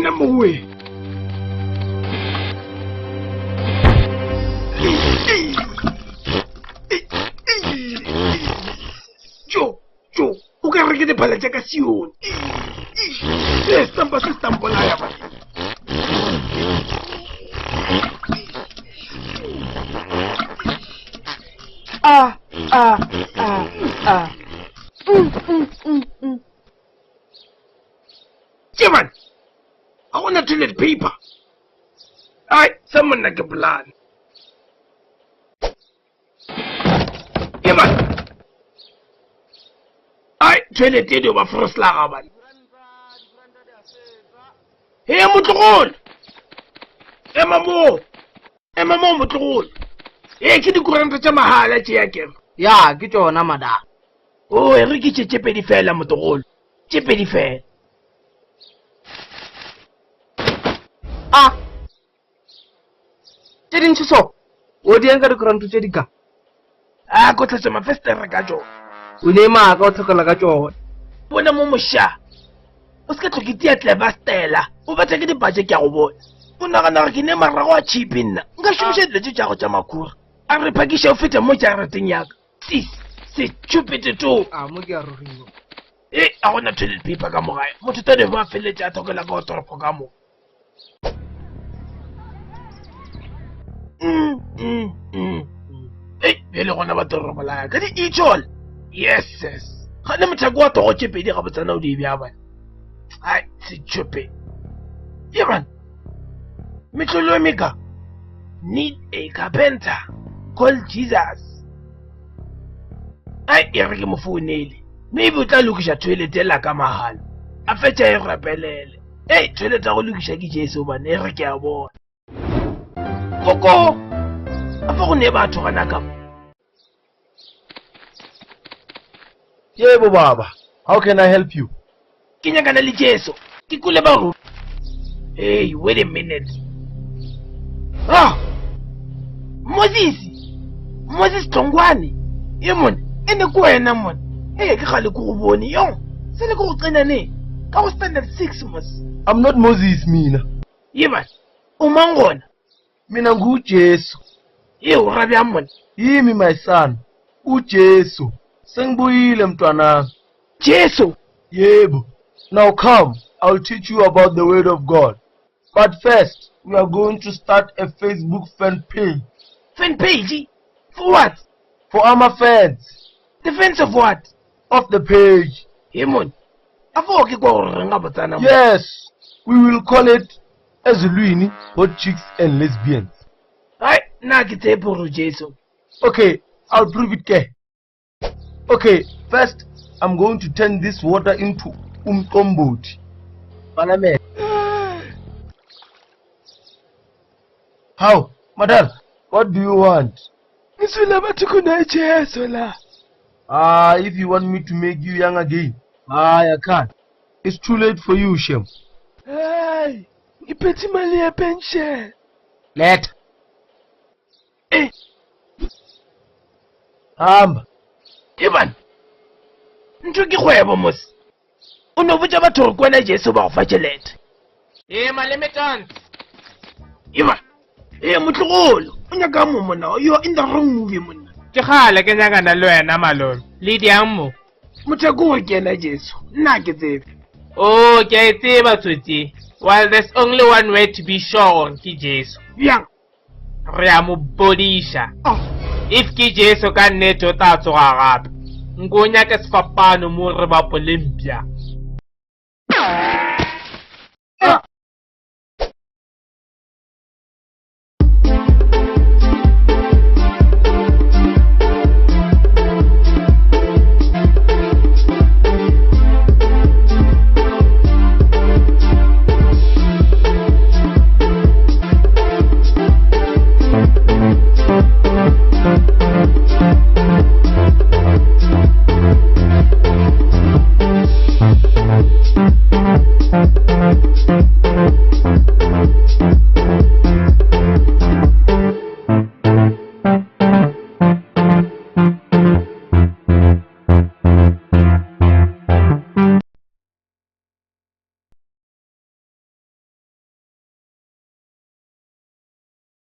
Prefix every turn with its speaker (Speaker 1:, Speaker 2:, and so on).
Speaker 1: number way. Joe, o ka re ke diphala tša ka sione. Se stampo la ya ba. Jeman, I want a toilet paper. Alright, someone like a blood. Jeman. Alright, toilet paper over first lagaban. Hey, Mutrol. Emma Mo Mutrol. Hey, kidi kuranta cha mahala chi yake.
Speaker 2: Ya, ke tsona mada.
Speaker 1: Oh, re ke tšepe di fela Mutrol. Tšepe di fela.
Speaker 2: Tse dintšhi so o di yang ka dikuranto tse di ka
Speaker 1: Ko tlhatsa mafestere ka tšona.
Speaker 2: o ne maaka o tlhokela ka tsona
Speaker 1: Bona mo moša. O se ka tlhoketia tleba stela. O batla ke dipatše ke a go bona. O nagana gore ke ne marago a chipi nna. Nka šomiša dilo tše tša go tša makhura. A re phakiša o feta mo jarateng yaka. Sis, stupid to.
Speaker 2: mo ke a rogiwa
Speaker 1: A gona toilet paper ka mogae. Motho tane ba feletse a thokela ka go toropo ka mo. Bjale gona ba toropo la yaka. Di itšhol. Yes. Ga ne mothako wa togo tše pedi ga botsana o di bja bana. Hai, stupid. Yeah, man. Mitlolo emeka. Need a carpenter called Jesus. Ai, e re ke mo founele. Maybe o tla lokisha toilet la ka mahala. A fetša e rapelele. Toilet ya go lokisha ke Jesu bane e re ke a bona. Koko. A fa go ne batho gana ka.
Speaker 3: Yebo baba, how can I help you?
Speaker 1: Ke nyakana le Jesu. Ke kule ba ru. Hey, wait a minute. Moses Tongwane. Yemon, ene ko wena mon. Ke gale ko go bone yo. Se le go tsena ne. Ka go spend 6 months.
Speaker 3: I'm not Moses mina.
Speaker 1: Yeba. O mangona.
Speaker 3: Mina nguJesu.
Speaker 1: O rabya mon.
Speaker 3: Yimi my son. uJesu. Sengibuyile mntwana.
Speaker 1: Jesu.
Speaker 3: Yebo. Now come, I'll teach you about the word of God. But first, we are going to start a Facebook fan page.
Speaker 1: Fan page? For what?
Speaker 3: For our fans.
Speaker 1: The fans of what?
Speaker 3: Of the page.
Speaker 1: Yemon. Afo ke kwa renga botsana.
Speaker 3: Yes. We will call it Ezulwini, Hot Chicks and Lesbians.
Speaker 1: Hai, na ke tseporo Jesu.
Speaker 3: Okay, I'll prove it ke. Okay, first I'm going to turn this water into umqombothi. Parliament. How? Madam, what do you want?
Speaker 1: Ngisula batho kuna Jesu la.
Speaker 3: If you want me to make you young again. I can't. It's too late for you, Shem.
Speaker 1: Hey, ngiphethe imali ye pension.
Speaker 3: Let. Hamba.
Speaker 1: Iban. Ntho ke kgwebo mos. O no botsa batho go kwena Jesu ba go fa tšhelete.
Speaker 2: Malemetons.
Speaker 1: Iban. Motlogolo. O nyaka mo mona. You are in the wrong movie mona.
Speaker 2: Ke gale ke nyakana le wena malome. Le diamo.
Speaker 1: Mothako o kena Jesu. Nna ke tsebe.
Speaker 2: Oh, ke a tseba tsotsi. Well, there's only one way to be sure ke Jesu.
Speaker 1: Yang.
Speaker 2: Re a mo bodisha. If ke Jesu ka nnete o tla tsoga gape. Ngonya ke sefapano mo re ba polempia.